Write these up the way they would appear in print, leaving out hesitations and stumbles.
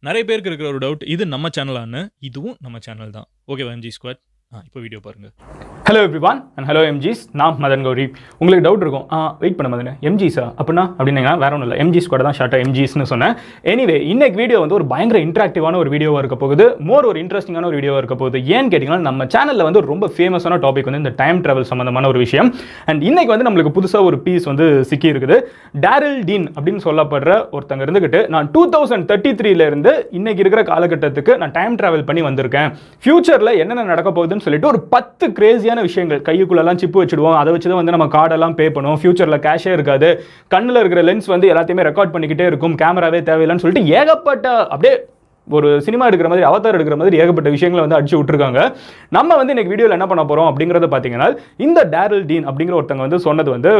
நிறைய பேருக்கு இருக்கிற ஒரு டவுட், இது நம்ம சேனலான்னு. இதுவும் நம்ம சேனல் தான். ஓகேவா எம்ஜி ஸ்குவாட்? இப்போ வீடியோ பாருங்க. Hello everyone and hello எம்ஜிஸ். நான் மதன் கௌரி. உங்களுக்கு டவுட் இருக்கும், வெயிட் பண்ண மதன் எம்ஜிஸா அப்படின்னா அப்படின்னா வேற ஒன்றும் இல்லை, எம்ஜி ஸ்குவாட் தான் ஷார்ட்டாக எம்ஜிஸ்னு சொன்னேன். எனிவே இன்னைக்கு வீடியோ வந்து ஒரு பயங்கர இன்ட்ராக்டிவான ஒரு வீடியோவாக இருக்க போகுது, ஒரு இன்ட்ரெஸ்டிங்கான ஒரு வீடியோவாக இருக்க போகுது. ஏன்னு கேட்டிங்கன்னா, நம்ம சேனலில் வந்து ரொம்ப ஃபேமஸான டாபிக் வந்து இந்த டைம் ட்ராவல் சம்மந்தமான ஒரு விஷயம். அண்ட் இன்னைக்கு வந்து நம்மளுக்கு புதுசாக ஒரு பீஸ் வந்து சிக்கி இருக்குது. டேரில் டீன் அப்படின்னு சொல்லப்படுற ஒருத்தங்க இருந்துக்கிட்டு, நான் 2033 இருந்து இன்னைக்கு இருக்கிற காலகட்டத்துக்கு நான் டைம் ட்ராவல் பண்ணி வந்திருக்கேன், ஃபியூச்சரில் என்னென்ன நடக்க போகுதுன்னு சொல்லிட்டு ஒரு 10 கிரேசியான விஷயங்கள். கைக்குள்ளெல்லாம் சிப்பு வச்சுடுவோம், அதை வச்சு தான் வந்து நம்ம கார்டெல்லாம் பே பண்ணுவோம், ஃபியூச்சரில் கேஷே இருக்காது, கண்ணில் இருக்கிற லென்ஸ் வந்து எல்லாத்தையுமே ரெக்கார்ட் பண்ணிக்கிட்டே இருக்கும், கேமராவே தேவையில்லைன்னு சொல்லிட்டு ஏகப்பட்ட அப்படியே ஒரு சினிமா எடுக்கிற மாதிரி, அவதார் எடுக்கிற மாதிரி ஏகப்பட்ட விஷயங்களை வந்து அடிச்சு விட்டுருக்காங்க. நம்ம வந்து இன்னைக்கு வீடியோவில் என்ன பண்ண போகிறோம் அப்படிங்கிறத பார்த்தீங்கன்னா, இந்த டேரில் டீன் அப்படிங்கிற ஒருத்தங்க வந்து சொன்னது வந்து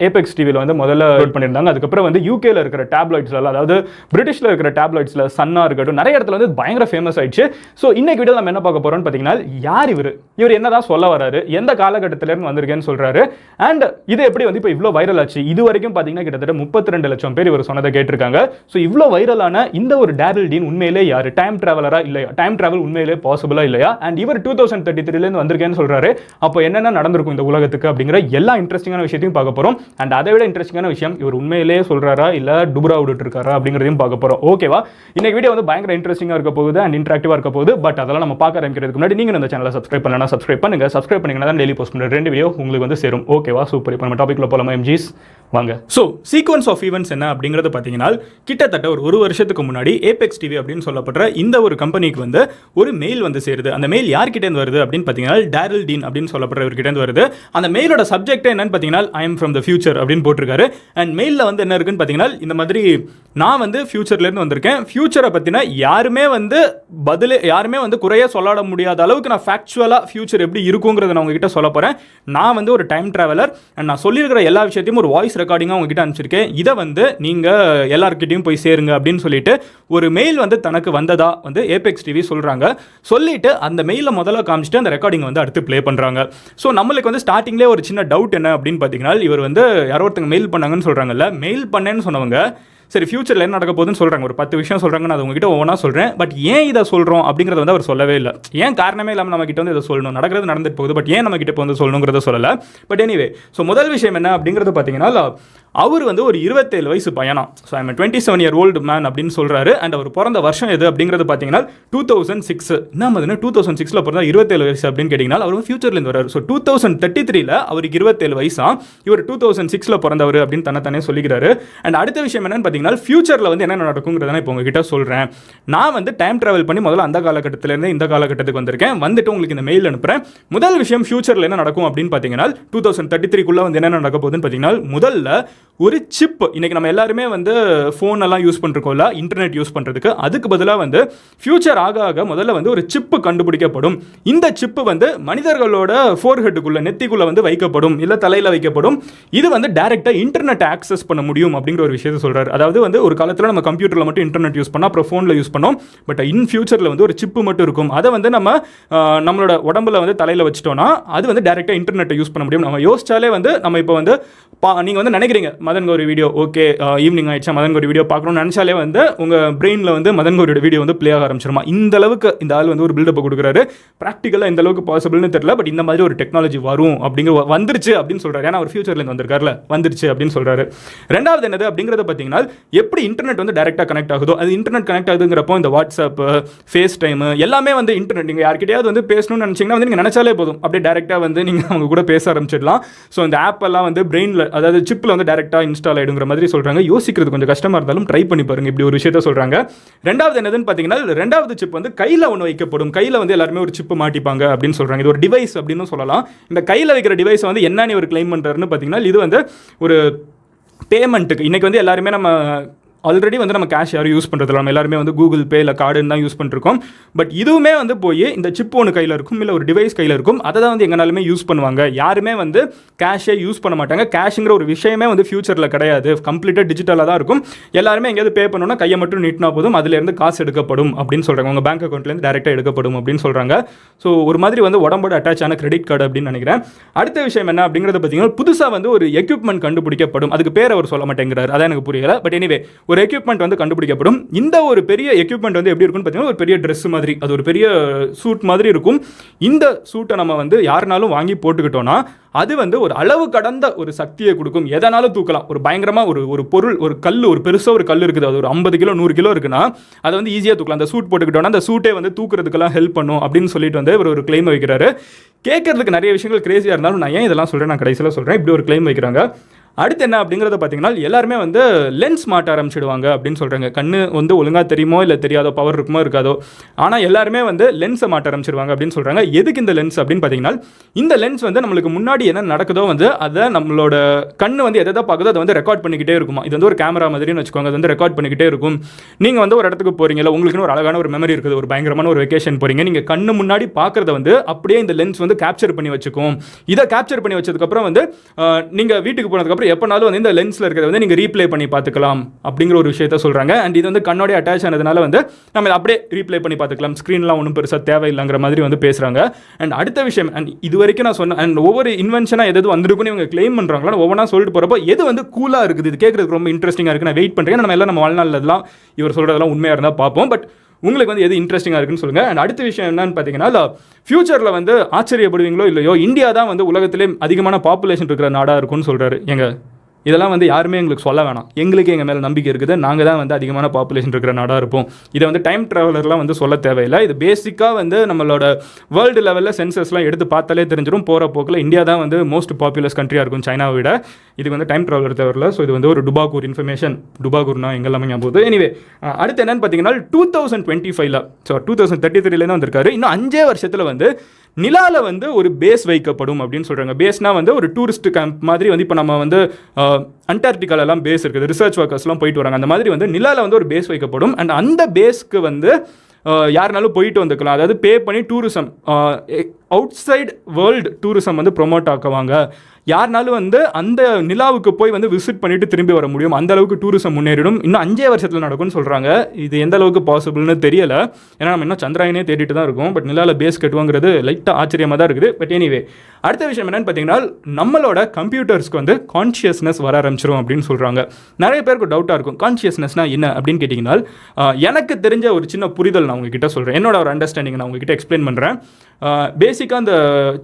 ஏபெக்ஸ் டிவியில் வந்து முதல்ல அப்லோட் பண்ணியிருந்தாங்க. அதுக்கப்புறம் வந்து யூகேல இருக்கிற டேப்லாய்ட்ஸ்ல, அதாவது பிரிட்டிஷில் இருக்கிற டேப்லாய்ட்ஸில் சன்னா இருக்கட்டும், நிறைய இடத்துல வந்து பயங்கர ஃபேமஸ் ஆயிடுச்சு. ஸோ இன்னைக்கு வீடியோ நம்ம என்ன பார்க்க போகிறோம்னு பார்த்தீங்கன்னா, யார் இவர் என்னதான் சொல்ல வராரு, எந்த காலகட்டத்திலேருந்து வந்திருக்கேன்னு சொல்றாரு, அண்ட் இது எப்படி வந்து இப்போ இவ்வளோ வைரல் ஆச்சு. இது வரைக்கும் பார்த்தீங்கன்னா கிட்டத்தட்ட 32 லட்சம் பேர் இவர் சொன்னதை கேட்டிருக்காங்க. ஸோ இவ்வளோ வைரலான இந்த ஒரு டேரில் டீன் உண்மையிலே டைம் டிராவலரா இல்லையா, டைம் டிராவல் உண்மையிலே பாசிபிளா இல்லையா, அண்ட் இவர் 2033 இருந்து வந்திருக்கேன்னு சொல்றாரு. அப்போ என்னென்ன நடந்திருக்கும் இந்த உலகத்துக்கு அப்படிங்கிற எல்லா இன்ட்ரெஸ்டிங்கான விஷயத்தையும் பார்க்க போறோம். அண்ட் அதை விட இன்ட்ரெஸ்டிங்கான விஷயம், இவர் உண்மையிலேயே சொல்றாரா இல்ல டுபுரா விட்டுட்டு இருக்காரா அப்படிங்கிறதையும் பார்க்க போறோம். ஓகேவா? இன்னைக்கு வீடியோ வந்து பயங்கர இன்ட்ரெஸ்டிங்கா இருக்க போகுது அண்ட் இன்ட்ராக்டிவா இருக்க போகுது. பட் அதெல்லாம் நம்ம பார்க்க ஆரம்பிக்கிறதுக்கு முன்னாடி நீங்க இந்த சேனலை சப்ஸ்கிரைப் பண்ணலனா சப்ஸ்கிரைப் பண்ணுங்க. சப்ஸ்கிரைப் பண்ணீங்கன்னா தான் டெய்லி போஸ்ட் பண்ற 2 வீடியோ உங்களுக்கு வந்து சேரும். ஓகேவா? சூப்பர். இப்போ நம்ம டாபிக்ல போலாமா எம்ஜிஸ்? வாங்க. ஸோ சீக்வன்ஸ் ஆஃப் ஈவெண்ட்ஸ் என்ன அப்படிங்கிறத பார்த்தீங்கன்னா, கிட்டத்தட்ட ஒரு வருஷத்துக்கு முன்னாடி ஏபெக்ஸ் டிவி அப்படின்னு சொல்லப்படுற இந்த ஒரு கம்பெனிக்கு வந்து ஒரு மெயில் வந்து சேருது. அந்த மெயில் யார்கிட்டேருந்து வருது அப்படின்னு பார்த்தீங்கன்னா, டேரில் டீன் அப்படின்னு சொல்லப்படுறவர்கிட்டேருந்து வருது. அந்த மெயிலோட சப்ஜெக்ட் என்னன்னு பார்த்தீங்கன்னா, I am from the future அப்படின்னு போட்டிருக்காரு. அண்ட் மெயிலில் வந்து என்ன இருக்குன்னு பார்த்தீங்கன்னா, இந்த மாதிரி நான் வந்து ஃபியூச்சர்லேருந்து வந்திருக்கேன், ஃபியூச்சரை பற்றின யாருமே வந்து குறைய சொல்லாட முடியாத அளவுக்கு நான் ஃபேக்சுவலாக ஃபியூச்சர் எப்படி இருக்குங்கிறத நான் உங்ககிட்ட சொல்ல போகிறேன். நான் வந்து ஒரு டைம் ட்ராவலர் அண்ட் நான் சொல்லியிருக்கிற எல்லா விஷயத்தையும் ஒரு வாய்ஸ் ரெக்கார்டிங்காக உங்ககிட்ட அனுப்பிச்சிருக்கேன். இதை வந்து நீங்கள் எல்லாருக்கிட்டையும் போய் சேருங்க அப்படின்னு சொல்லிட்டு ஒரு மெயில் வந்து தனக்கு வந்ததா வந்து ஏபெக்ஸ் டிவி சொல்கிறாங்க. சொல்லிட்டு அந்த மெயிலை முதல்ல காமிச்சிட்டு அந்த ரெக்கார்டிங் வந்து அடுத்து ப்ளே பண்ணுறாங்க. ஸோ நம்மளுக்கு வந்து ஸ்டார்டிங்லேயே ஒரு சின்ன டவுட் என்ன அப்படின்னு பார்த்தீங்கன்னா, இவர் வந்து யாரோ ஒருத்தங்க மெயில் பண்ணாங்கன்னு சொல்கிறாங்கல்ல, மெயில் பண்ணேன்னு சொன்னவங்க சரி ஃபியூச்சரில் என்ன நடக்க போகுதுன்னு சொல்கிறாங்க, ஒரு 10 விஷயம் சொல்கிறாங்க, நான் உங்ககிட்ட ஒவ்வொன்றா சொல்கிறேன். பட் ஏன் இதை சொல்கிறோம் அப்படிங்கிறத வந்து அவர் சொல்லவே இல்லை. ஏன் காரணமே இல்லாமல் நம்ம கிட்ட வந்து இதை சொல்லணும், நடக்கிறது நடந்துட்டு போகுது, பட் ஏன் நம்ம கிட்ட இப்போ வந்து சொல்லணுங்கிறத சொல்லலை. பட் எனிவே, ஸோ முதல் விஷயம் என்ன அப்படிங்கிறது பார்த்தீங்கன்னா, அவர் வந்து ஒரு 27 வயசு பையனாம். So I'm 27 year old man அப்படின்னு சொல்கிறாரு. அண்ட் அவர் பிறந்த வருஷம் எது அப்படிங்கிறது பார்த்தீங்கன்னா 2006. என்ன மாதிரி 2006 பிறந்தா 27 வயசு அப்படின்னு கேட்டிங்கன்னா, அவர் ஃபியூச்சர்லேருந்து வர்றாரு. ஸோ 2033 அவருக்கு 27 வயசா, இவர் 2006 பிறந்தவர் அப்படின்னு தன்னை சொல்லிக்கிறாரு. அண்ட் அடுத்த விஷயம் என்னன்னு பார்த்தீங்கன்னா, ஃபியூச்சரில் வந்து என்ன நடக்குங்கிறத இப்போ உங்ககிட்ட சொல்கிறேன். நான் வந்து டைம் ட்ராவல் பண்ணி முதல்ல அந்த காலகட்டத்திலேருந்து இந்த காலகட்டத்துக்கு வந்திருக்கேன், வந்துட்டு உங்களுக்கு இந்த மெயில் அனுப்புகிறேன். முதல் விஷயம் ஃபியூச்சரில் என்ன நடக்கும் அப்படின்னு பார்த்தீங்கன்னா, 2033 வந்து என்ன நடக்க போகுதுன்னு பார்த்தீங்கன்னா, முதல்ல ஒரு சிப். இன்னைக்கு நம்ம எல்லாருமே வந்து ஃபோன் எல்லாம் யூஸ் பண்ணிருக்கோம்ல, இன்டர்நெட் யூஸ் பண்ணுறதுக்கு, அதுக்கு பதிலாக வந்து ஃபியூச்சர் ஆக முதல்ல வந்து ஒரு சிப்பு கண்டுபிடிக்கப்படும். இந்த சிப்பு வந்து மனிதர்களோட ஃபோர்ஹெட்டுக்குள்ள, நெத்திக்குள்ள வந்து வைக்கப்படும், இல்லை தலையில் வைக்கப்படும். இது வந்து டைரெக்டாக இன்டர்நெட் ஆக்சஸ் பண்ண முடியும் அப்படிங்கிற ஒரு விஷயத்தை சொல்கிறார். அதாவது வந்து ஒரு காலத்தில் நம்ம கம்ப்யூட்டரில் மட்டும் இன்டர்நெட் யூஸ் பண்ணோம், அப்புறம் ஃபோனில் யூஸ் பண்ணோம். பட் இன் ஃபியூச்சரில் வந்து ஒரு சிப்பு மட்டும் இருக்கும். அதை வந்து நம்மளோட உடம்புல வந்து தலையில் வச்சிட்டோம்னா அது வந்து டைரெக்டாக இன்டர்நெட்டை யூஸ் பண்ண முடியும். நம்ம யோசிச்சாலே வந்து நம்ம இப்போ வந்து நீங்கள் வந்து நினைக்கிறீங்க Madan Gowri video, okay evening ஆயிடுச்சா மதன் கௌரி வீடியோ பார்க்கணும்னு நினச்சாலே வந்து உங்கள் பிரெயினில் வந்து மதன் கௌரியோட வீடியோ வந்து ப்ளே ஆக ஆரம்பிச்சிருமா. இந்த அளவுக்கு இந்த ஆள் வந்து ஒரு பில்டப் கொடுக்குறாரு. ப்ராக்டிக்கலாக இந்த அளவுக்கு பாசிபிள்னு தெரியல, பட் இந்த மாதிரி ஒரு டெக்னாலஜி வரும் அப்படிங்கிற வந்துருச்சு அப்படின்னு சொல்கிறாரு. ஏன்னா அவர் ஃபியூச்சர்லேருந்து வந்திருக்காருல, வந்துருச்சு அப்படின்னு சொல்கிறாரு. ரெண்டாவது என்னது அப்படிங்கிறத பார்த்தீங்கன்னா, எப்படி இன்டர்நெட் வந்து டேரெக்டாக கனெக்ட் ஆகுதோ, அது இன்டர்நெட் கனெக்ட் ஆகுதுங்கிறப்போ இந்த வாட்ஸ்அப், ஃபேஸ் டைம் எல்லாமே வந்து இன்டர்நெட். நீங்கள் யார்கிட்டயாவது வந்து பேசணும்னு நினச்சிங்கன்னா வந்து நீங்கள் நினச்சாலே போதும், அப்படியே டேரெக்டாக வந்து நீங்கள் அவங்க கூட பேச ஆரம்பிச்சிடலாம். ஸோ இந்த ஆப் எல்லாம் வந்து பிரெயினில், அதாவது சிப்பில் வந்து டேரெக்டாக இன்ஸ்டால் ஆகிடுங்கிற மாதிரி சொல்கிறாங்க. யோசிக்கிறது கொஞ்சம் கஷ்டமாக இருந்தாலும் ட்ரை பண்ணி பாருங்க, இப்படி ஒரு விஷயத்த சொல்கிறாங்க. ரெண்டாவது என்னதுன்னு பார்த்தீங்கன்னா, ரெண்டாவது சிப் வந்து கையில் ஒன்று வைக்கப்படும். கையில் வந்து எல்லாருமே ஒரு சிப்பு மாட்டிப்பாங்க அப்படின்னு சொல்கிறாங்க. இது ஒரு டிவைஸ் அப்படின்னு சொல்லலாம். இந்த கையில் வைக்கிற டிவைஸ் வந்து என்னன்னு ஒரு கிளைம் பண்ணுறாருன்னு பார்த்தீங்கன்னா, இது வந்து ஒரு பேமெண்ட்டுக்கு. இன்றைக்கி வந்து எல்லாருமே நம்ம ஆல்ரெடி வந்து நம்ம கேஷ் யாரும் யூஸ் பண்ணுறதில்ல, நம்ம எல்லாருமே வந்து கூகுள் பே இல்லை கார்டுன்னு தான் யூஸ் பண்ணிருக்கோம். பட் இதுவுமே வந்து போய் இந்த சிப் ஒன்று கையில் இருக்கும், இல்லை ஒரு டிவைஸ் கையில் இருக்கும், அதை தான் வந்து எங்கனாலுமே யூஸ் பண்ணுவாங்க. யாருமே வந்து கேஷே யூஸ் பண்ண மாட்டாங்க. கேஷுங்கிற ஒரு விஷயமே வந்து ஃபியூச்சரில் கிடையாது, கம்ப்ளீட்டாக டிஜிட்டலாக தான் இருக்கும். எல்லாருமே எங்கேயாவது பே பண்ணணும்னா கையை மட்டும் நீட்டினா போதும், அதுலேருந்து காசு எடுக்கப்படும் அப்படின்னு சொல்கிறாங்க. உங்கள் பேங்க் அக்கௌண்ட்லேருந்து டேரெக்டாக எடுக்கப்படும் அப்படின்னு சொல்கிறாங்க. ஸோ ஒரு மாதிரி வந்து உடம்போட அட்டாச் ஆன கிரெடிட் கார்டு அப்படின்னு நினைக்கிறேன். அடுத்த விஷயம் என்ன அப்படிங்கிறத பார்த்தீங்கன்னா, புதுசாக வந்து ஒரு எக்யூப்மெண்ட் கண்டுபிடிக்கப்படும். அதுக்கு பேர் அவர் சொல்ல மாட்டேங்கிறார், அதான் எனக்கு புரியல. பட் எனிவே ஒரு ஒரு எக்யூப்மெண்ட் வந்து கண்டுபிடிக்கப்படும். இந்த ஒரு பெரிய எக்யூப்மெண்ட் வந்து எப்படி இருக்கும்னு பார்த்தீங்கன்னா ஒரு பெரிய ட்ரெஸ் மாதிரி, அது ஒரு பெரிய சூட் மாதிரி இருக்கும். இந்த சூட்டை நம்ம வந்து யாருனாலும் வாங்கி போட்டுக்கிட்டோம்னா அது வந்து ஒரு அளவு கடந்த ஒரு சக்தியை கொடுக்கும். எதனாலும் தூக்கலாம். ஒரு பயங்கரமாக ஒரு பொருள், ஒரு கல், ஒரு பெருசாக ஒரு கல் இருக்குது, அது ஒரு 50 கிலோ 100 கிலோ இருக்குன்னா அதை வந்து ஈஸியாக தூக்கலாம். அந்த சூட் போட்டுக்கிட்டோன்னா அந்த சூட்டே வந்து தூக்குறதுக்கெல்லாம் ஹெல்ப் பண்ணும் அப்படின்னு சொல்லிட்டு வந்து ஒரு கிளைம் வைக்கிறாரு. கேட்கறதுக்கு நிறைய விஷயங்கள் கிரேசியாக இருந்தாலும் நான் ஏன் இதெல்லாம் சொல்கிறேன், நான் கடைசியில் சொல்கிறேன். இப்படி ஒரு கிளைம் வைக்கிறாங்க. அடுத்து என்ன அப்படிங்கிறத பார்த்தீங்கன்னா எல்லாருமே வந்து லென்ஸ் மாட்ட ஆரம்பிச்சிடுவாங்க அப்படின்னு சொல்கிறாங்க. கண்ணு வந்து ஒழுங்காக தெரியுமோ இல்லை தெரியாதோ, பவர் இருக்குமோ இருக்காதோ, ஆனால் எல்லாருமே வந்து லென்ஸை மாட்ட ஆரம்பிச்சிடுவாங்க அப்படின்னு சொல்கிறாங்க. எதுக்கு இந்த லென்ஸ் அப்படின்னு பார்த்தீங்கன்னா இந்த லென்ஸ் வந்து நம்மளுக்கு முன்னாடி என்ன நடக்குதோ வந்து அதை நம்மளோட கண்ணு வந்து எதை பார்க்குதோ அதை வந்து ரெக்கார்ட் பண்ணிக்கிட்டே இருக்குமா. இது வந்து ஒரு கேமரா மாதிரின்னு வச்சுக்கோங்க. அது வந்து ரெக்கார்ட் பண்ணிக்கிட்டே இருக்கும். நீங்கள் வந்து ஒரு இடத்துக்கு போகிறீங்களா, உங்களுக்குன்னு ஒரு அழகான ஒரு மெமரி இருக்குது, ஒரு பயங்கரமான ஒரு வெக்கேஷன் போகிறீங்க, நீங்கள் கண்ணு முன்னாடி பார்க்குறத வந்து அப்படியே இந்த லென்ஸ் வந்து கேப்சர் பண்ணி வச்சுக்கும். இதை கேப்சர் பண்ணி வச்சதுக்கப்புறம் வந்து நீங்கள் வீட்டுக்கு போனதுக்கப்புறம் எப்போனாலும் வந்து இந்த லென்ஸில் இருக்கிறத வந்து நீங்கள் ரீப்ளே பண்ணி பார்த்துக்கலாம் அப்படிங்கிற ஒரு விஷயத்த சொல்கிறாங்க. அண்ட் இது வந்து கண்ணோட அட்டாச் ஆனதுனால வந்து நம்ம அப்படியே ரீப்ளே பண்ணி பார்த்துக்கலாம், ஸ்க்ரீன்லாம் ஒன்றும் பெருசாக தேவையில்லைங்கிற மாதிரி வந்து பேசுகிறாங்க. அண்ட் அடுத்த விஷயம், அண்ட் இது வரைக்கும் நான் சொன்னேன், அண்ட் ஒவ்வொரு இன்வென்ஷனாக எது வந்திருக்குன்னு இவங்க கிளைம் பண்ணுறாங்களோ ஒவ்வொன்றா சொல்லிட்டு போகிறப்போ எது வந்து கூலாக இருக்குது, இது கேட்குறதுக்கு ரொம்ப இன்ட்ரெஸ்டிங்காக இருக்குது, நான் வெயிட் பண்ணுறேன். நம்ம எல்லாம் நம்ம வாழ்நாளில் இவர் சொல்கிறதெல்லாம் உண்மையாக இருந்தால் பார்ப்போம். பட் உங்களுக்கு வந்து எது இன்ட்ரெஸ்டிங்காக இருக்குன்னு சொல்லுங்கள். அண்ட் அடுத்த விஷயம் என்னன்னு பார்த்தீங்கன்னா ஃபியூச்சரில் வந்து ஆச்சரியப்படுவீங்களோ இல்லையோ, இந்தியா தான் வந்து உலகத்திலே அதிகமான பாப்புலேஷன் இருக்கிற நாடாக இருக்கும்னு சொல்கிறாரு. இதெல்லாம் வந்து யாருமே எங்களுக்கு சொல்ல வேணாம், எங்களுக்கு எங்கள் மேலே நம்பிக்கை இருக்குது, நாங்கள் தான் வந்து அதிகமான பாப்புலேஷன் இருக்கிற நாடாக இருப்போம். இதை வந்து டைம் ட்ராவலர்லாம் வந்து சொல்ல தேவையில்லை. இது பேசிக்காக வந்து நம்மளோட வேர்ல்டு லெவலில் சென்சஸ்லாம் எடுத்து பார்த்தாலே தெரிஞ்சிடும். போகிற போக்கில் இந்தியா தான் வந்து மோஸ்ட் பாப்புலஸ் கண்ட்ரியாக இருக்கும் சைனாவை விட. இதுக்கு வந்து டைம் ட்ராவலர் தேவையில்லை. ஸோ இது வந்து ஒரு டுபாகூர் இன்ஃபர்மேஷன். டுபாகூர்னா எங்கெல்லாமே ஞாபகம். எனிவே அடுத்து என்னன்னு பார்த்தீங்கன்னா 2025 ஸோ 2033 வந்திருக்காரு. இன்னும் 5 வருஷத்தில் வந்து நிலாவில் வந்து ஒரு பேஸ் வைக்கப்படும் அப்படின்னு சொல்கிறாங்க. பேஸ்னால் வந்து ஒரு டூரிஸ்ட் கேம்ப் மாதிரி வந்து இப்போ நம்ம வந்து அண்டார்டிகாலெல்லாம் பேஸ் இருக்குது, ரிசர்ச் ஒர்க்கர்ஸ்லாம் போயிட்டு வராங்க. அந்த மாதிரி வந்து நிலாவில் வந்து ஒரு பேஸ் வைக்கப்படும். அண்ட் அந்த பேஸ்க்கு வந்து யாருனாலும் போயிட்டு வந்துக்கலாம். அதாவது பே பண்ணி tourism, out side world tourism வந்து ப்ரொமோட் ஆக்குவாங்க. யாருனாலும் வந்து அந்த நிலாவுக்கு போய் வந்து விசிட் பண்ணிட்டு திரும்பி வர முடியும். அந்த அளவுக்கு டூரிசம் முன்னேறிடும். இன்னும் 5 வருஷத்தில் நடக்கும்னு சொல்கிறாங்க. இது எந்த அளவுக்கு பாசிபிள்னு தெரியல. ஏன்னா நம்ம இன்னும் சந்திராயனே தேடிட்டு தான் இருக்கும். பட் நிலாவில் பேஸ் கட்டுவாங்கிறது லைட்டாக ஆச்சரியமாக தான் இருக்குது. பட் எனிவே அடுத்த விஷயம் என்னன்னு பார்த்தீங்கன்னா நம்மளோட கம்ப்யூட்டர்ஸ்க்கு வந்து கான்ஷியஸ்னஸ் வர ஆரம்பிச்சிரும் அப்படின்னு சொல்கிறாங்க. நிறைய பேருக்கு டவுட்டாக இருக்கும், கான்ஷியஸ்னஸ்னால் என்ன அப்படின்னு கேட்டிங்கன்னா எனக்கு தெரிஞ்ச ஒரு சின்ன புரிதல் நான் உங்ககிட்ட சொல்கிறேன். என்னோட ஒரு அண்டர்ஸ்டாண்டிங் நான் உங்ககிட்ட எக்ஸ்பிளைன் பண்ணுறேன். பேசிக்காக அந்த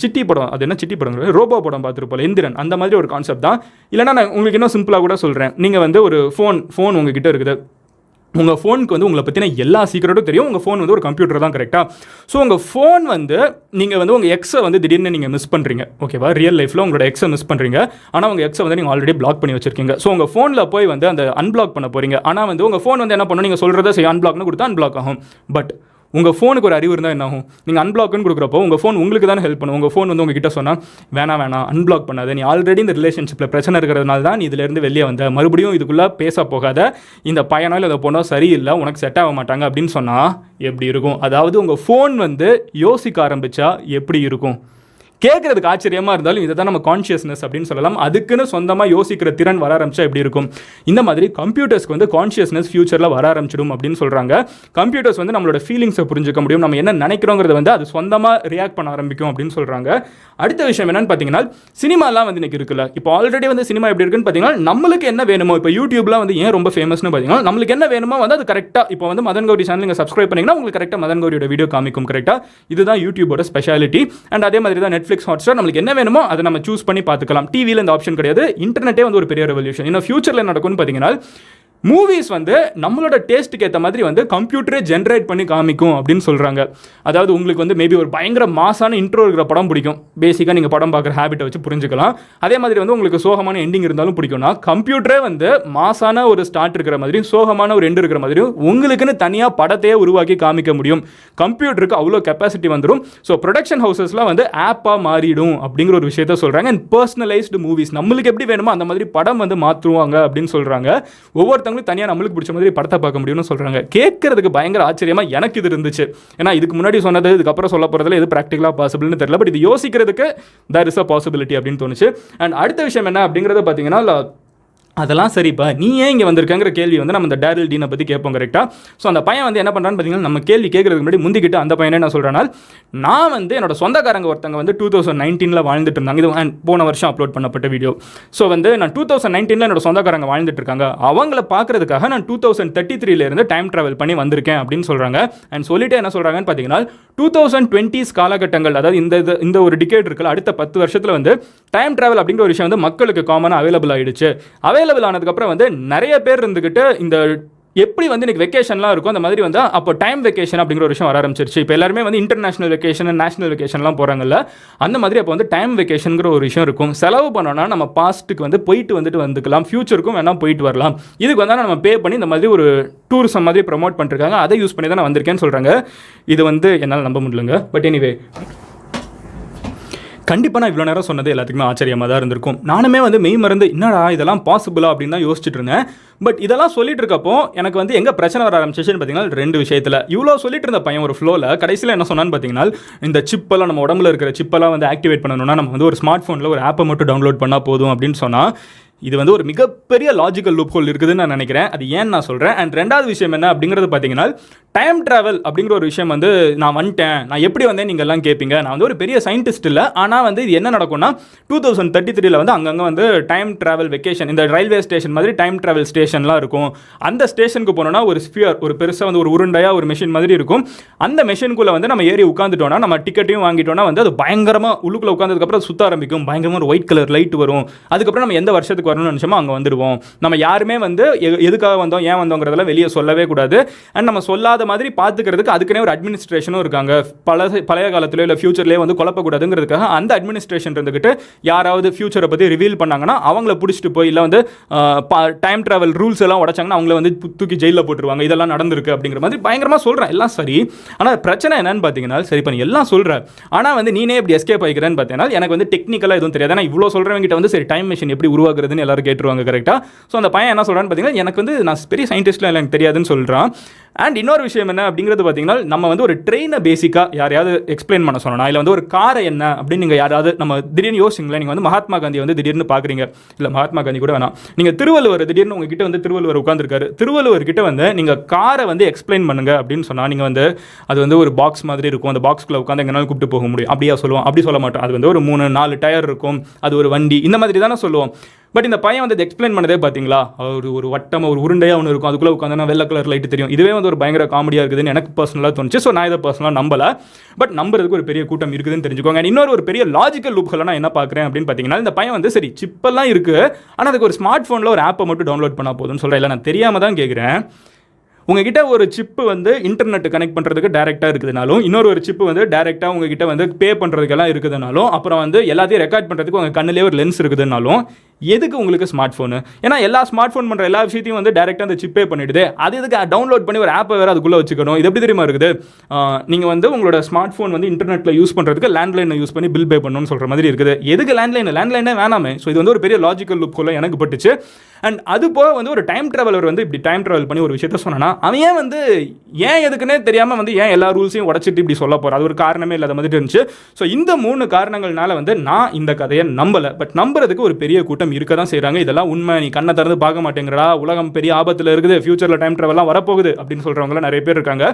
சிட்டி படம், அது என்ன சிட்டி படம், ரோபோ படம் பார்த்துருப்போம், எந்திரன், அந்த மாதிரி ஒரு கான்செப்ட் தான். இல்லைனா நான் உங்களுக்கு இன்னும் சிம்பிளாக கூட சொல்கிறேன். நீங்கள் வந்து ஒரு ஃபோன் உங்ககிட்ட இருக்குது. உங்கள் ஃபோனுக்கு வந்து உங்களை பற்றின எல்லா சீக்கிரட்டும் தெரியும். உங்கள் ஃபோன் வந்து ஒரு கம்ப்யூட்டர் தான், கரெக்டாக? ஸோ உங்கள் ஃபோன் வந்து நீங்கள் வந்து உங்கள் எக்ஸை வந்து திடீர்னு நீங்கள் மிஸ் பண்ணுறீங்க, ஓகேவா? ரியல் லைஃப்பில் உங்களோட எக்ஸை மிஸ் பண்ணுறீங்க. ஆனால் உங்கள் எக்ஸை வந்து நீங்கள் ஆல்ரெடி பிளாக் பண்ணி வச்சிருக்கீங்க. ஸோ உங்கள் ஃபோனில் போய் வந்து அந்த அன்பிளாக் பண்ண போகிறீங்க. ஆனால் வந்து உங்கள் ஃபோன் வந்து என்ன பண்ணணும், நீங்கள் சொல்கிறத செய்ய அன்பிளாக்னு கொடுத்தா அன்பிளாக் ஆகும். பட் உங்கள் ஃபோனுக்கு ஒரு அறிவு இருந்தால் என்ன ஆகும்? நீங்கள் அன்பிளாக்னு கொடுக்குறப்போ உங்கள் ஃபோன் உங்களுக்கு தானே ஹெல்ப் பண்ணும். உங்கள் ஃபோன் வந்து உங்ககிட்ட சொன்னால் வேணாம் அன்பிளாக் பண்ணாத, நீ ஆல்ரெடி இந்த ரிலேஷன்ஷிப்பில் பிரச்சனை இருக்கிறதுனால தான் நீ இதிலேருந்து வெளியே வந்த, மறுபடியும் இதுக்குள்ளே பேச போகாத, இந்த பையனோ இல்லை பொண்ணோ சரியில்லை, உனக்கு செட் ஆக மாட்டாங்க அப்படின்னு சொன்னால் எப்படி இருக்கும்? அதாவது உங்கள் ஃபோன் வந்து யோசிக்க ஆரம்பித்தா எப்படி இருக்கும்? கேட்குறதுக்கு ஆச்சரியமாக இருந்தாலும் இதை தான் நம்ம கான்ஷியஸ்னஸ் அப்படின்னு சொல்லலாம். அதுக்குன்னு சொந்தமாக யோசிக்கிற திறன் வர ஆரம்பிச்சா எப்படி இருக்கும்? இந்த மாதிரி கம்ப்யூட்டர்ஸ்க்கு வந்து கான்ஷியஸ்னஸ் ஃபியூச்சரில் வர ஆரம்பிச்சிடும் அப்படின்னு சொல்கிறாங்க. கம்ப்யூட்டர்ஸ் வந்து நம்மளோட ஃபீலிங்ஸை புரிஞ்சுக்க முடியும், நம்ம என்ன நினைக்கிறோங்கிறத வந்து அது சொந்தமாக ரியாக்ட் பண்ண ஆரம்பிக்கும் அப்படின்னு சொல்கிறாங்க. அடுத்த விஷயம் என்னன்னு பார்த்தீங்கன்னா சினிமாலாம் வந்து இன்றைக்கி இருக்குல்ல, இப்போ ஆல்ரெடி வந்து சினிமா எப்படி இருக்குன்னு பார்த்தீங்கன்னா நம்மளுக்கு என்ன வேணுமோ, இப்போ யூடியூப்லாம் வந்து ஏன் ரொம்ப ஃபேமஸ்னு பார்த்தீங்கன்னா நம்மளுக்கு என்ன வேணுமோ வந்து அது கரெக்டாக, இப்போ வந்து மதன் கௌரி சேனல் நீங்கள் சப்ஸ்கிரைப் பண்ணிங்கன்னா உங்களுக்கு கரெக்டாக மதன் கௌரியோட வீடியோ காமிக்கும், கரெக்டாக? இதுதான் யூடியூபோட ஸ்பெஷாலிட்டி. அண்ட் அதே மாதிரி தான் நெட்ஃப்ளிக்ஸ், ஹாட்ஸ்டார், நம்மளுக்கு என்ன வேணுமோ அதை நம்ம சூஸ் பண்ணி பார்த்துக்கலாம். டிவியில் இந்த ஆப்ஷன் கிடையாது. இன்டர்நெட்டே வந்து ஒரு பெரிய ரெவல்யூஷன். இன்னும் ஃபியூச்சரில் நடக்கும்னு பார்த்தீங்கன்னா மூவிஸ் வந்து நம்மளோட டேஸ்ட்டுக்கு ஏற்ற மாதிரி வந்து கம்ப்யூட்டரே ஜென்ரேட் பண்ணி காமிக்கும் அப்படின்னு சொல்கிறாங்க. அதாவது உங்களுக்கு வந்து மேபி ஒரு பயங்கர மாசான இன்ட்ரோ இருக்கிற படம் பிடிக்கும், பேசிக்காக நீங்கள் படம் பார்க்குற ஹேபிட்டை வச்சு புரிஞ்சுக்கலாம். அதே மாதிரி வந்து உங்களுக்கு சோகமான எண்டிங் இருந்தாலும் பிடிக்கும்னா கம்ப்யூட்டரே வந்து மாசான ஒரு ஸ்டார்ட் இருக்கிற மாதிரி, சோகமான ஒரு எண்டு இருக்கிற மாதிரி உங்களுக்குன்னு தனியாக படத்தையே உருவாக்கி காமிக்க முடியும். கம்ப்யூட்டருக்கு அவ்வளோ கெப்பாசிட்டி வந்துடும். ஸோ ப்ரொடக்ஷன் ஹவுசஸ்லாம் வந்து ஆப்பாக மாறிடும் அப்படிங்கிற ஒரு விஷயத்த சொல்கிறாங்க. அண்ட் பர்சனலைஸ்டு மூவிஸ் நம்மளுக்கு எப்படி வேணுமோ அந்த மாதிரி படம் வந்து மாற்றுவாங்க அப்படின்னு சொல்கிறாங்க. ஒவ்வொருத்தவங்க தனியாக நம்மளுக்கு பிடிச்ச மாதிரி படத்தை பார்க்க முடியும்னு சொல்கிறாங்க. கேட்கறதுக்கு பயங்கர ஆச்சரியமாக எனக்கு இது இருந்துச்சு. ஏன்னா இதுக்கு முன்னாடி சொன்னது இதுக்கப்புறம் சொல்ல போகிறதுல எது ப்ராக்டிகலாக பாசிபிள்னு தெரியல. பட் இது யோசிக்கிறதுக்கு தேர் இஸ் அ பாசிபிலிட்டி அப்படின்னு தோணுச்சு. அண்ட் அடுத்த விஷயம் என்ன அப்படிங்கிறத பார்த்தீங்கன்னா அதெல்லாம் சரிப்பா, நீ ஏன் இங்கே வந்திருக்கங்கிற கேள்வி வந்து நம்ம இந்த டேரில் டீனை பற்றி கேட்போம் கரெக்டாக. ஸோ அந்த பையன் வந்து என்ன பண்ணுறான்னு பார்த்தீங்கன்னா, நம்ம கேள்வி கேட்கறதுக்கு முன்னாடி முந்திக்கிட்டு அந்த பையனே என்ன சொல்கிறேன்னா, நான் வந்து என்னோட சொந்தக்காரங்க ஒருத்தங்க வந்து 2019 வாழ்ந்துட்டு இருந்தாங்க. இது போன வருஷம் அப்லோட் பண்ணப்பட்ட வீடியோ. ஸோ வந்து நான் 2019 என்னோட சொந்தக்காரங்க வாழ்ந்துட்டு இருக்காங்க, அவங்கள பார்க்கறதுக்காக நான் 2033 டைம் ட்ராவல் பண்ணி வந்திருக்கேன் அப்படின்னு சொல்கிறாங்க. அண்ட் சொல்லிட்டு என்ன சொல்கிறாங்கன்னு பார்த்தீங்கன்னா, 2020s காலகட்டங்கள், அதாவது இந்த ஒரு டிகேட் இருக்குல்ல, அடுத்த 10 வருஷத்தில் வந்து டைம் ட்ராவல் அப்படிங்கிற ஒரு விஷயம் வந்து மக்களுக்கு காமனாக அவைலபிள் ஆகிடுச்சு. அவைலபிள் ஆனதுக்கப்புறம் வந்து நிறைய பேர் இருந்துக்கிட்டு இந்த எப்படி வந்து இன்னைக்கு வெக்கேஷன்லாம் இருக்கும் அந்த மாதிரி வந்து அப்போ டைம் வெக்கேஷன் அப்படிங்கிற ஒரு விஷயம் வர ஆரம்பிச்சிருச்சு. இப்போ எல்லாருமே வந்து இன்டர்நேஷனல் வெக்கேஷன், நேஷனல் வெக்கேஷன்லாம் போகிறாங்கல்ல, அந்த மாதிரி அப்போ வந்து டைம் வெக்கேஷனுங்கிற ஒரு விஷயம் இருக்கும். செலவு பண்ணோன்னா நம்ம பாஸ்ட்டுக்கு வந்து போயிட்டு வந்துக்கலாம், ஃபியூச்சருக்கும் வேணால் போயிட்டு வரலாம். இதுக்கு வந்து நம்ம பே பண்ணி இந்த மாதிரி ஒரு டூரிசம் மாதிரி ப்ரமோட் பண்ணிருக்காங்க. அதை யூஸ் பண்ணி தான் நான் வந்திருக்கேன்னு சொல்கிறாங்க. இது வந்து என்னால் நம்ப முடியலங்க. பட் எனிவே, கண்டிப்பாக நான் இவ்வளோ நேரம் சொன்னது எல்லாத்துக்குமே ஆச்சரியமாக தான் இருந்திருக்கும். நானுமே வந்து மெய் மறந்து என்னடா இதெல்லாம் பாசிபிளா அப்படின்னு தான் யோசிச்சுட்டு இருந்தேன். பட் இதெல்லாம் சொல்லிட்டு இருக்கப்போ எனக்கு வந்து எங்கே பிரச்சனை வர ஆரம்பிச்சிச்சுன்னு பார்த்தீங்கன்னா, 2 விஷயத்தில். இவ்வளோ சொல்லிட்டு இருந்த பையன் ஒரு ஃப்ளோவில் கடைசியில் என்ன சொன்னான்னு பார்த்தீங்கன்னா, இந்த சிப்பெல்லாம் நம்ம உடம்புல இருக்கிற சிப்பெல்லாம் வந்து ஆக்டிவேட் பண்ணணும்னா நம்ம வந்து ஒரு ஸ்மார்ட் ஃபோனில் ஒரு ஆப்பை மட்டும் டவுன்லோட் பண்ணால் போதும் அப்படின்னு சொன்னால், இது வந்து ஒரு மிகப்பெரிய லாஜிக்கல் லூப் ஹோல் இருக்குதுன்னு நான் நினைக்கிறேன். அது ஏன்னு நான் சொல்கிறேன். அண்ட் 2வது விஷயம் என்ன அப்படிங்கிறது பார்த்தீங்கன்னா, டைம் ட்ராவல் அப்படிங்கிற ஒரு விஷயம் வந்து நான் வந்துட்டேன், நான் எப்படி வந்தேன் நீங்கள் எல்லாம் கேட்பீங்க. நான் வந்து ஒரு பெரிய சயின்டிஸ்ட் இல்லை. ஆனால் வந்து இது என்ன நடக்கும்னா, 2033 வந்து அங்கங்கே வந்து டைம் ட்ராவல் வெக்கேஷன், இந்த ரயில்வே ஸ்டேஷன் மாதிரி டைம் ட்ராவல் ஸ்டேஷன்லாம் இருக்கும். அந்த ஸ்டேஷனுக்கு போனோன்னா ஒரு ஸ்பியர், ஒரு பெருசாக வந்து ஒரு உருண்டையாக ஒரு மெஷின் மாதிரி இருக்கும். அந்த மெஷினுக்குள்ளே வந்து நம்ம ஏறி உட்காந்துட்டோம்னா, நம்ம டிக்கெட்டையும் வாங்கிட்டோம்னா வந்து அது பயங்கரமாக உள்ளுக்குள்ளே உட்காந்ததுக்கப்புறம் சுற்ற ஆரம்பிக்கும். பயங்கரமாக ஒரு ஒயிட் கலர் லைட் வரும். அதுக்கப்புறம் நம்ம எந்த வருஷத்துக்கு வரணும்னு நினச்சோமோ அங்கே வந்துடுவோம். நம்ம யாருமே வந்து எதுக்காக வந்தோம், ஏன் வந்தோங்கிறதெல்லாம் வெளியே சொல்லவே கூடாது. அண்ட் நம்ம சொல்லாத மாதிரி பார்த்துக்கிறதுக்கு அதுக்குனே ஒரு அட்மினிஸ்ட்ரேஷனும் இருக்காங்க. பழைய காலத்திலே இல்லை ஃபியூச்சர்லேயே வந்து குழப்பக்கூடாதுங்கிறதுக்காக அந்த அட்மினிஸ்ட்ரேஷன் இருந்துக்கிட்டு யாராவது ஃபியூச்சரை பற்றி ரிவீல் பண்ணாங்கன்னா அவங்கள பிடிச்சிட்டு போய் இல்லை வந்து டைம் ட்ராவல் ரூல்ஸ் எல்லாம் உடைச்சாங்கன்னா அவங்கள வந்து தூக்கி ஜெயிலில் போட்டுருவாங்க. இதெல்லாம் நடந்திருக்கு அப்படிங்கிற மாதிரி பயங்கரமாக சொல்கிறேன். எல்லாம் சரி. ஆனால் பிரச்சனை என்னன்னு பார்த்தீங்கன்னா, சரி பண்ணி எல்லாம் சொல்கிறேன், ஆனால் வந்து நீனே எப்படி எஸ்கேப் ஆகிக்கிறேன்னு பார்த்தீங்கன்னா, எனக்கு வந்து டெக்னிக்கலாக எதுவும் தெரியாது. ஆனால் இவ்வளோ சொல்கிறவங்கிட்ட வந்து சரி டைம் மிஷின் எப்படி உருவாக்குறதுன்னு எல்லாரும் கேட்டுருவாங்க கரெக்டாக. ஸோ அந்த பையன் என்ன சொல்கிறான்னு பார்த்தீங்கன்னா, எனக்கு வந்து நான் பெரிய சயின்டிஸ்ட்லாம் எனக்கு தெரியாதுன்னு சொல்கிறான். அண்ட் இன்னொரு விஷயம் என்ன அப்படிங்கிறது பார்த்தீங்கன்னா, நம்ம வந்து ஒரு ட்ரெயினை பேசிக்காக யாரையாவது எக்ஸ்பிளைன் பண்ண சொன்னோம், இல்லை வந்து ஒரு காரை என்ன அப்படின்னு நீங்கள் யாராவது நம்ம திடீர்னு யோசிங்களேன். நீங்கள் வந்து மகாத்மா காந்தி வந்து திடீர்னு பார்க்குறீங்க, இல்லை மகாத்மா காந்தி கூட வேணாம், நீங்கள் திருவள்ளுவர் திடீர்னு உங்ககிட்ட வந்து திருவள்ளுவர் உட்காந்துருக்காரு, திருவள்ளுவர் கிட்ட வந்து நீங்கள் காரை வந்து எக்ஸ்பிளைன் பண்ணுங்க அப்படின்னு சொன்னால், நீங்கள் வந்து அது வந்து ஒரு பாக்ஸ் மாதிரி இருக்கும், அந்த பாக்ஸ்க்குள்ளே உட்காந்து எங்கனாலும் கூப்பிட்டு போக முடியும் அப்படியா சொல்லுவோம்? அப்படி சொல்ல மாட்டோம். அது வந்து ஒரு 3-4 டயர் இருக்கும், அது ஒரு வண்டி, இந்த மாதிரி தானே சொல்லுவோம். பட் இந்த பையன் வந்து எக்ஸ்பிளைன் பண்ணதே பார்த்தீங்களா, ஒரு வட்டம் ஒரு உருண்டையாக ஒன்று இருக்கும், அதுக்குள்ளே உட்காந்து வெள்ளை கலர் லைட்டு தெரியும். இதுவே வந்து ஒரு பயங்கர காமெடியாக இருக்குதுன்னு எனக்கு பர்சனலாக தோணுச்சு. ஸோ நான் இதை பர்சனலாக நம்பலை. பட் நம்புறதுக்கு ஒரு பெரிய கூட்டம் இருக்குதுன்னு தெரிஞ்சுக்கோங்க. இன்னொரு ஒரு பெரிய லாஜிக்கல் லூப்களை நான் என்ன பார்க்குறேன் அப்படின்னு பார்த்தீங்கன்னா, இந்த பையன் வந்து சரி சிப்பெல்லாம் இருக்குது, ஆனால் அதுக்கு ஒரு ஸ்மார்ட் ஃபோனில் ஒரு ஆப்பை மட்டும் டவுன்லோட் பண்ணால் போதும்னு சொல்கிறேன். இல்லை நான் தெரியாமல் தான் கேட்குறேன். உங்ககிட்ட ஒரு சிப்பு வந்து இன்டர்நெட் கனெக்ட் பண்ணுறதுக்கு டேரெக்டாக இருக்குதுனாலும், இன்னொரு ஒரு சிப்பு வந்து டேரெக்டாக உங்ககிட்ட வந்து பே பண்ணுறதுக்கெல்லாம் இருக்குதுனாலும், அப்புறம் வந்து எல்லாத்தையும் ரெக்கார்ட் பண்ணுறதுக்கு உங்கள் கண்ணிலே ஒரு லென்ஸ் இருக்குதுனாலும், எதுக்கு உங்களுக்கு ஸ்மார்ட் ஃபோனு? ஏன்னா எல்லா ஸ்மார்ட் ஃபோன் பண்ணுற எல்லா விஷயத்தையும் வந்து டேரெக்டாக அந்த சிப்பே பண்ணிவிடுது. அது இதுக்கு டவுன்லோட் பண்ணி ஒரு ஆப்பை வேறு அதுக்குள்ளே வச்சுக்கணும். இது எப்படி தெரியுமா இருக்குது? நீங்கள் வந்து உங்களோட ஸ்மார்ட் ஃபோன் வந்து இன்டர்நெட்டில் யூஸ் பண்ணுறதுக்கு லேண்ட்லைனை யூஸ் பண்ணி பில் பே பண்ணணும்னு சொல்கிற மாதிரி இருக்குது. எதுக்கு லேண்ட்லைனே வேணாமே. ஸோ இது வந்து ஒரு பெரிய லாஜிக்கல் லூப்குள்ளே எனக்கு பட்டுச்சு. அண்ட் அது போக வந்து ஒரு டைம் ட்ராவலர் வந்து இப்படி டைம் ட்ராவல் பண்ணி ஒரு விஷயத்த சொன்னா, அவன் ஏன் வந்து ஏன் எதுக்குன்னே தெரியாமல் வந்து ஏன் எல்லா ரூல்ஸையும் உடச்சிட்டு இப்படி சொல்ல போகிறான்? அது ஒரு காரணமே இல்லாத மாதிரி இருந்துச்சு. ஸோ இந்த 3 காரணங்கள்னால வந்து நான் இந்த கதையை நம்பலை. பட் நம்புறதுக்கு ஒரு பெரிய கூட்டம் இருக்க தான் செய்கிறாங்க. இதெல்லாம் உண்மை, நீ கண்ணை திறந்து பார்க்க மாட்டேங்கிறா, உலகம் பெரிய ஆபத்தில் இருக்குது, ஃபியூச்சரில் டைம் ட்ராவல்லாம் வரப்போகுது அப்படின்னு சொல்கிறவங்களாம் நிறைய பேர் இருக்காங்க.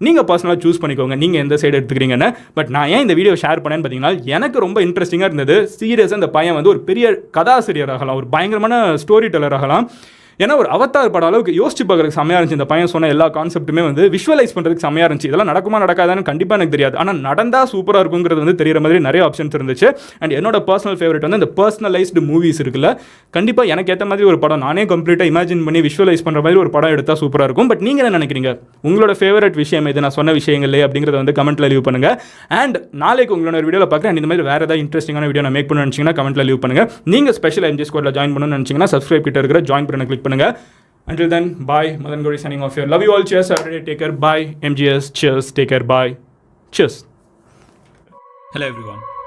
நீங்கள் பர்சனலாக சூஸ் பண்ணிக்கோங்க நீங்கள் எந்த சைடு எடுத்துக்கிறீங்கன்னு. பட் நான் ஏன் இந்த வீடியோ ஷேர் பண்ணேன்னு பார்த்தீங்கன்னா, எனக்கு ரொம்ப இன்ட்ரெஸ்டிங்காக இருந்தது. சீரியஸாக இந்த பையன் வந்து ஒரு பெரிய கதாசிரியர் ஆகலாம், ஒரு பயங்கரமான ஸ்டோரி டெல்லர் ஆகலாம். ஏன்னா ஒரு அவதார் படம் அளவுக்கு யோசிச்சு பார்க்குறதுக்கு செம்மையாக இருந்துச்சு. இந்த பையன் சொன்ன எல்லா கான்செப்ட்டுமே வந்து விஷுவலைஸ் பண்ணுறதுக்கு செம்மையாக இருந்துச்சு. இதெல்லாம் நடக்குமா நடக்காதான்னு கண்டிப்பாக எனக்கு தெரியாது, ஆனால் நடந்தால் சூப்பராக இருக்குங்கிறது வந்து தெரிகிற மாதிரி நிறைய ஆப்ஷன்ஸ் இருந்துச்சு. அண்ட் என்னோட பர்சனல் ஃபேவரட் வந்து இந்த பர்சனலைஸ்டு மூவிஸ் இருக்குல்ல, கண்டிப்பாக எனக்கு ஏற்ற மாதிரி ஒரு படம் நானே கம்ப்ளீட்டாக இமேஜின் பண்ணி விஷுவலைஸ் பண்ணுற மாதிரி ஒரு படம் எடுத்தால் சூப்பராக இருக்கும். பட் நீங்கள் என்ன நினைக்கிறீங்க? உங்களோட ஃபேவரட் விஷயம் இது நான் சொன்ன விஷயங்களே அப்படிங்கிறத வந்து கமெண்ட்டில் லீவ் பண்ணுங்கள். அண்ட் நாளைக்கு உங்களோட ஒரு வீடியோவில் பார்க்குறேன். இந்த மாதிரி வேறு ஏதாவது இன்ட்ரெஸ்டிங்கான வீடியோ நான் மேக் பண்ணணும்னு நினச்சிங்கன்னா கமெண்ட்டில் லீவ் பண்ணுங்கள். நீங்கள் ஸ்பெஷல் MG ஸ்குவாடில் ஜாயின் பண்ணணும்னு நினச்சிங்கன்னா சப்ஸ்கிரைப் கிட்ட இருக்கிற ஜாயின் பண்ண கிளிக் பண்ணுங்கள். Until then, bye. Madan Gauri signing off here. Love you all. Cheers. Everybody take care. Bye. MGS. Cheers. Take care. Bye. Cheers. Hello everyone.